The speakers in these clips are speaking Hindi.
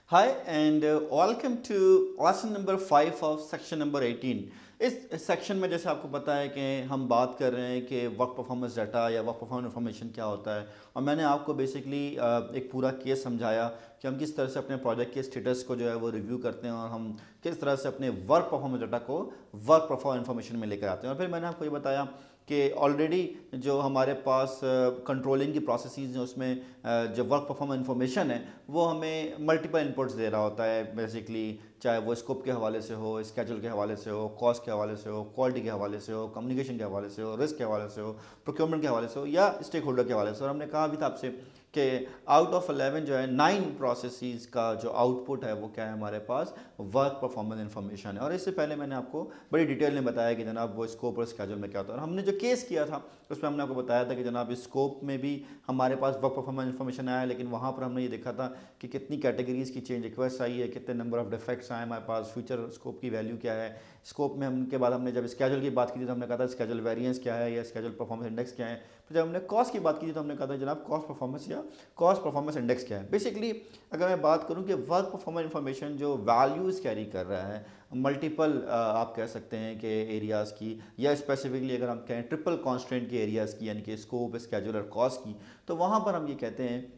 Hi and welcome to lesson number 5 of section number 18। इस सेक्शन में जैसे आपको पता है कि हम बात कर रहे हैं कि वर्क परफॉर्मेंस डाटा या वर्क परफॉर्मेंस इन्फॉर्मेशन क्या होता है। और मैंने आपको बेसिकली एक पूरा केस समझाया कि हम किस तरह से अपने प्रोजेक्ट के स्टेटस को जो है वो रिव्यू करते हैं और हम किस तरह से अपने वर्क परफॉर्मेंस डाटा को वर्क परफॉर्मेंस इन्फॉर्मेशन में लेकर आते हैं। और फिर मैंने आपको ये बताया कि ऑलरेडी जो हमारे पास कंट्रोलिंग की प्रोसेसेस हैं उसमें जो वर्क परफॉर्मेंस इन्फॉर्मेशन है वो हमें मल्टीपल इनपुट्स दे रहा होता है बेसिकली, चाहे वो स्कोप के हवाले से हो, स्केड्यूल के हवाले से हो, कॉस्ट के हवाले से हो, क्वालिटी के हवाले से हो, कम्युनिकेशन के हवाले से हो, रिस्क के हवाले से हो, प्रोक्योरमेंट के हवाले से हो या स्टेक होल्डर के हवाले से। और हमने कहा भी था आपसे कि आउट ऑफ 11 जो है 9 प्रोसेसेस का जो आउटपुट है वो क्या है हमारे पास वर्क परफॉर्मेंस इन्फॉर्मेशन है। और इससे पहले मैंने आपको बड़ी डिटेल में बताया कि जनाब वो स्कोप और स्केड्यूल में क्या होता है। और हमने जो केस किया था उसमें हमने आपको बताया था कि जनाब स्कोप में भी हमारे पास वर्क परफॉर्मेंस इन्फॉर्मेशन आया, लेकिन वहाँ पर हमने ये देखा था कि कितनी कैटेगरीज की चेंज रिक्वेस्ट आई है, कितने नंबर ऑफ डिफेक्ट्स आए हमारे पास, फ्यूचर स्कोप की वैल्यू क्या है। स्कोप में हमके बाद हमने जब स्केड्यूल की बात की थी तो हमने कहा था स्केड्यूल वेरिएंस क्या है या स्केड्यूल परफॉर्मेंस इंडेक्स क्या है। फिर जब हमने कॉस्ट की बात की थी तो हमने कहा था जनाब कॉस्ट परफॉर्मेंस या कॉस्ट परफॉर्मेंस इंडेक्स क्या है। बेसिकली अगर मैं बात करूं कि वर्क परफॉर्मेंस इंफॉर्मेशन जो वैल्यूज़ कैरी कर रहा है मल्टीपल आप कह सकते हैं कि एरियाज़ की, या स्पेसिफिकली अगर हम कहें ट्रिपल कॉन्स्टेंट की एरियाज़ की, यानी कि स्कोप, स्केड्यूल और कॉस्ट की, तो वहाँ पर हम ये कहते हैं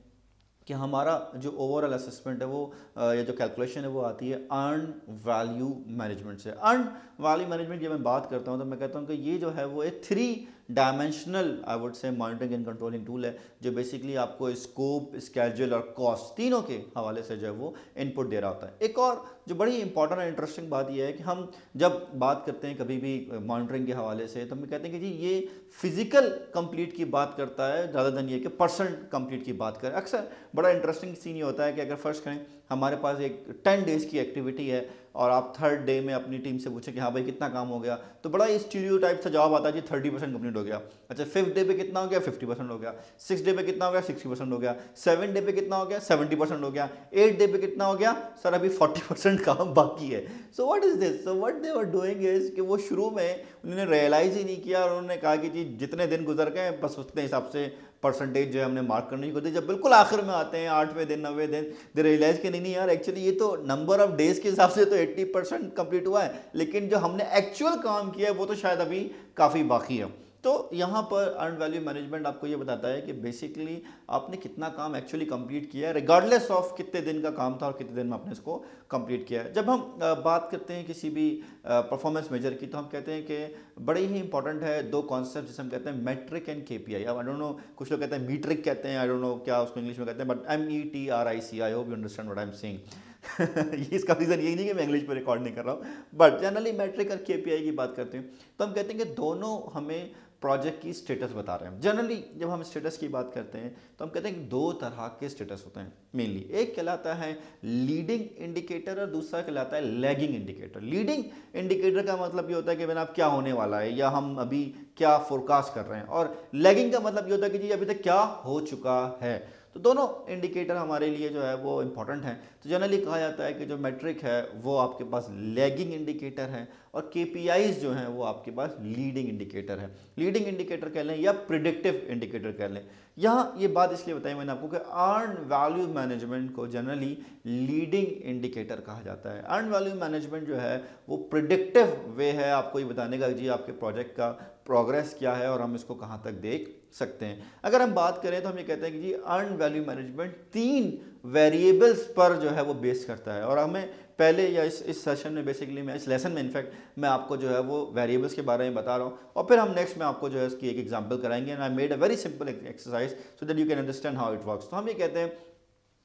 कि हमारा जो ओवरऑल असेसमेंट है वो या जो कैलकुलेशन है वो आती है अर्न वैल्यू मैनेजमेंट से। अर्न वैल्यू मैनेजमेंट जब मैं बात करता हूँ तो मैं कहता हूँ कि ये जो है वो एक 3 dimensional I would say monitoring and controlling tool है जो बेसिकली आपको स्कोप, स्केड्यूल और कॉस्ट तीनों के हवाले से जो है वो इनपुट दे रहा होता है। एक और जो बड़ी इंपॉर्टेंट और इंटरेस्टिंग बात यह है कि हम जब बात करते हैं कभी भी मॉनिटरिंग के हवाले से तो हम कहते हैं कि जी ये फिजिकल कंप्लीट की बात करता है ज़्यादा देन ये कि परसेंट कंप्लीट की बात करें। अक्सर बड़ा इंटरेस्टिंग सीन ये होता है कि अगर फर्स्ट करें हमारे पास एक 10 डेज़ की एक्टिविटी है और आप थर्ड डे में अपनी टीम से पूछें कि हाँ भाई कितना काम हो गया, तो बड़ा स्टीरियोटाइप सा जवाब आता है जी 30% कंप्लीट हो गया। अच्छा, 5th डे पे कितना हो गया, 50% हो गया। 6th डे पे कितना हो गया, 60% हो गया। 7th डे पे कितना हो गया, 70% हो गया। 8th डे पे कितना हो गया, सर अभी 40% काम बाकी है। So what is this, so what they were doing is कि वो शुरू में उन्होंने रियलाइज ही नहीं किया और उन्होंने कहा कि जी जितने दिन गुजर गए बस उतने हिसाब से परसेंटेज जो है हमने मार्क करनी होती है। जब बिल्कुल आखिर में आते हैं 8वें दिन 9वें दिन दे रियलाइज कि नहीं यार एक्चुअली ये तो नंबर ऑफ डेज के हिसाब से तो 80% कंप्लीट हुआ है, लेकिन जो हमने एक्चुअल काम किया है वो तो शायद अभी काफ़ी बाकी है। तो यहाँ पर अर्न वैल्यू मैनेजमेंट आपको ये बताता है कि बेसिकली आपने कितना काम एक्चुअली कंप्लीट किया है रिगार्डलेस ऑफ कितने दिन का काम था और कितने दिन में आपने इसको कंप्लीट किया है। जब हम बात करते हैं किसी भी परफॉर्मेंस मेजर की तो हम कहते हैं कि बड़े ही इंपॉर्टेंट है 2 कॉन्सेप्ट जिसे हम कहते हैं मैट्रिक एंड केपीआई। अब आई डोंट नो, कुछ लोग कहते हैं मीट्रिक कहते हैं, आई डोंट नो क्या उसको इंग्लिश में कहते हैं, but METRIC, I hope you understand what I am saying. इसका रीज़न यही नहीं कि मैं इंग्लिश में रिकॉर्ड नहीं कर रहा हूँ, बट जनरली मैट्रिक और केपीआई की बात करते हैं तो हम कहते हैं कि दोनों हमें प्रोजेक्ट की स्टेटस बता रहे हैं। जनरली जब हम स्टेटस की बात करते हैं तो हम कहते हैं कि 2 तरह के स्टेटस होते हैं मेनली। एक कहलाता है लीडिंग इंडिकेटर और दूसरा कहलाता है लैगिंग इंडिकेटर। लीडिंग इंडिकेटर का मतलब ये होता है कि मैंने अब क्या होने वाला है या हम अभी क्या फोरकास्ट कर रहे हैं, और लैगिंग का मतलब ये होता है कि जी अभी तक क्या हो चुका है। तो दोनों इंडिकेटर हमारे लिए जो है वो इंपॉर्टेंट हैं। तो जनरली कहा जाता है कि जो मैट्रिक है वो आपके पास लैगिंग इंडिकेटर है और केपीआईज जो हैं वो आपके पास लीडिंग इंडिकेटर है। लीडिंग इंडिकेटर कह लें या प्रिडिक्टिव इंडिकेटर कह लें। यहाँ ये बात इसलिए बताई मैंने आपको कि अर्न वैल्यू मैनेजमेंट को जनरली लीडिंग इंडिकेटर कहा जाता है। अर्न वैल्यू मैनेजमेंट जो है वो प्रिडिक्टिव वे है आपको ये बताने का जी आपके प्रोजेक्ट का प्रोग्रेस क्या है और हम इसको कहाँ तक देख सकते हैं। अगर हम बात करें तो हम ये कहते हैं कि जी अर्न वैल्यू मैनेजमेंट 3 वेरिएबल्स पर जो है वो बेस करता है। और हमें पहले या इस सेशन में बेसिकली मैं इस लेसन में इनफैक्ट मैं आपको जो है वो वेरिएबल्स के बारे में बता रहा हूँ और फिर हम नेक्स्ट में आपको जो है इसकी एक एग्जांपल कराएंगे। And I made a very simple exercise so that you can understand how it works. तो हम ये कहते हैं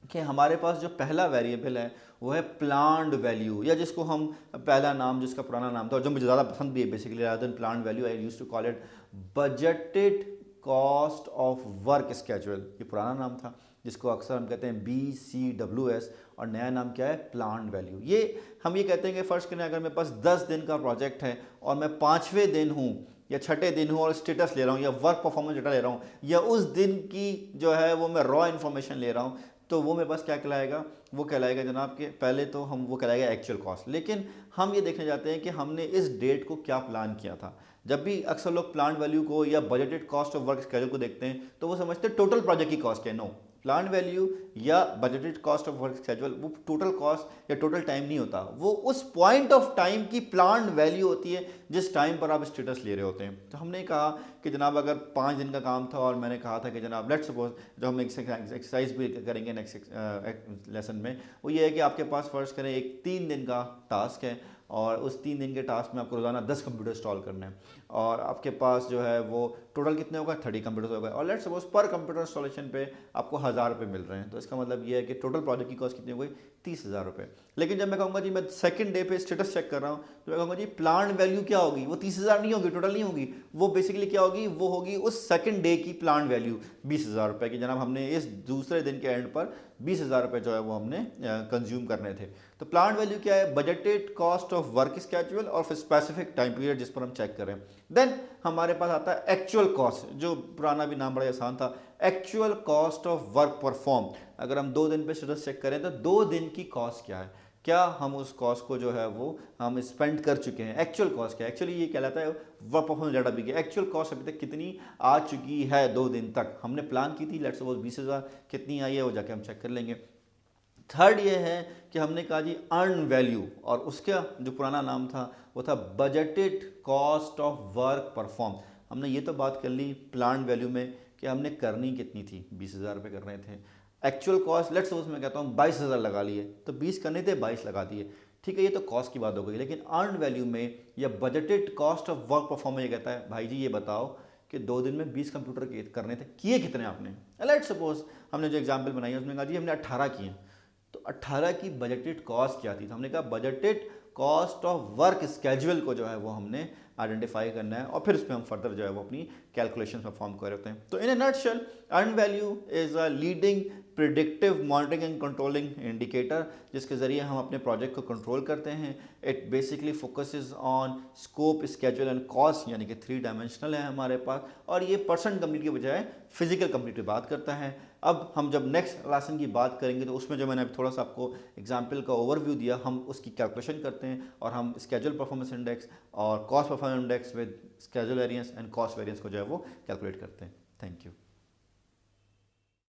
कि हमारे पास जो पहला वेरिएबल है वो है प्लान्ड वैल्यू, या जिसको हम पहला नाम जिसका पुराना नाम था और जो मुझे ज़्यादा पसंद भी है basically rather than planned value I used to call it budgeted cost of work schedule. ये पुराना नाम था जिसको अक्सर हम कहते हैं BCWS, और नया नाम क्या है, प्लान्ड वैल्यू। ये हम ये कहते हैं कि फर्स्ट करें अगर मेरे पास 10 दिन का प्रोजेक्ट है और मैं 5वें दिन हूँ या 6ठे दिन हूँ और स्टेटस ले रहा हूँ या वर्क परफॉर्मेंस डाटा ले रहा हूँ या उस दिन की जो है वो मैं रॉ इन्फॉर्मेशन ले रहा हूँ, तो वो मेरे पास क्या कहलाएगा, वो कहलाएगा जनाब कि पहले तो हम वो कहलाएगा एक्चुअल कॉस्ट। लेकिन हम ये देखने जाते हैं कि हमने इस डेट को क्या प्लान किया था। जब भी अक्सर लोग प्लान वैल्यू को या budgeted cost of work schedule को देखते हैं तो वो समझते हैं टोटल प्रोजेक्ट की कॉस्ट है। नो, प्लान वैल्यू या budgeted cost of work schedule वो टोटल कॉस्ट या टोटल टाइम नहीं होता, वो उस पॉइंट ऑफ टाइम की प्लान वैल्यू होती है जिस टाइम पर आप स्टेटस ले रहे होते हैं। तो हमने कहा कि जनाब अगर 5 दिन का काम था और मैंने कहा था कि जनाब लेट्स सपोज, जो हम एक्सरसाइज भी करेंगे नेक्स्ट लेसन में, वो ये है कि आपके पास फर्ज करें एक 3 दिन का टास्क है और उस 3 दिन के टास्क में आपको रोज़ाना 10 कंप्यूटर इंस्टॉल करना है और आपके पास जो है वो टोटल कितने होगा, 30 कंप्यूटर होगा और लेट्स सपोज पर कंप्यूटर इंस्टॉलेशन पे आपको 1000 रुपये मिल रहे हैं। तो इसका मतलब ये है कि टोटल प्रोजेक्ट की कॉस्ट कितनी हो गई, 30,000 रुपये। लेकिन जब मैं कहूँगा जी मैं सेकंड डे पे स्टेटस चेक कर रहा हूँ तो मैं कहूँगा जी प्लान वैल्यू क्या होगी, वो 30,000 नहीं होगी, टोटल नहीं होगी, वो बेसिकली क्या होगी, वो होगी उस सेकंड डे की प्लान वैल्यू 20,000 रुपये की। जनाब हमने इस दूसरे दिन के एंड पर 20,000 रुपये जो है वो हमने कंज्यूम करने थे। तो प्लान वैल्यू क्या है, budgeted cost of work schedule और स्पेसिफिक टाइम पीरियड जिस पर हम चेक करें। देन हमारे पास आता है एक्चुअल कॉस्ट, जो पुराना भी नाम बड़ा आसान था, actual cost of work perform. अगर हम 2 दिन पे स्टेटस चेक करें तो 2 दिन की कॉस्ट क्या है, क्या हम उस कॉस्ट को जो है वो हम स्पेंड कर चुके हैं, एक्चुअल कॉस्ट क्या है। एक्चुअली ये कहलाता है वर्क परफॉर्मेंस डाटा भी, एक्चुअल कॉस्ट अभी तक कितनी आ चुकी है 2 दिन तक। हमने प्लान की थी लेट्स सपोज 20,000, कितनी आई है वो जाके हम चेक कर लेंगे। थर्ड ये है कि हमने कहा जी अर्न वैल्यू, और उसका जो पुराना नाम था वो था budgeted cost of work perform. हमने ये तो बात कर ली प्लान वैल्यू में कि हमने करनी कितनी थी, 20,000 रुपये कर रहे थे। एक्चुअल कॉस्ट लेट्स सपोज मैं कहता हूँ 22,000 लगा लिए, तो 20 करने थे 22 लगा दिए, ठीक है, ये तो कॉस्ट की बात हो गई। लेकिन अर्न वैल्यू में या budgeted cost of work perform में ये कहता है भाई जी ये बताओ कि 2 दिन में 20 कंप्यूटर करने थे, किए कितने आपने। लेट्स सपोज हमने जो एग्जाम्पल बनाई है उसमें कहा जी हमने 18 किए, तो 18 की बजटेड कॉस्ट क्या थी, तो हमने कहा budgeted cost of work schedule को जो है वो हमने आइडेंटिफाई करना है और फिर उस पर हम फर्दर जो है वो अपनी कैलकुलेशन परफॉर्म कर रहे हैं। तो in a nutshell earned value is a leading predictive monitoring and controlling indicator जिसके ज़रिए हम अपने प्रोजेक्ट को कंट्रोल करते हैं। It basically focuses on scope, schedule and cost, यानी कि 3 डायमेंशनल है हमारे पास, और ये पर्सन कंप्लीट के बजाय फिजिकल कंप्लीट की बात करता है। अब हम जब नेक्स्ट लेसन की बात करेंगे तो उसमें जो मैंने अभी थोड़ा सा आपको एग्जाम्पल का ओवरव्यू दिया, हम उसकी कैलकुलेशन करते हैं और हम स्केड्यूल परफॉर्मेंस इंडेक्स और cost performance index with schedule variance and cost variance को जो है वो कैलकुलेट करते हैं। Thank you.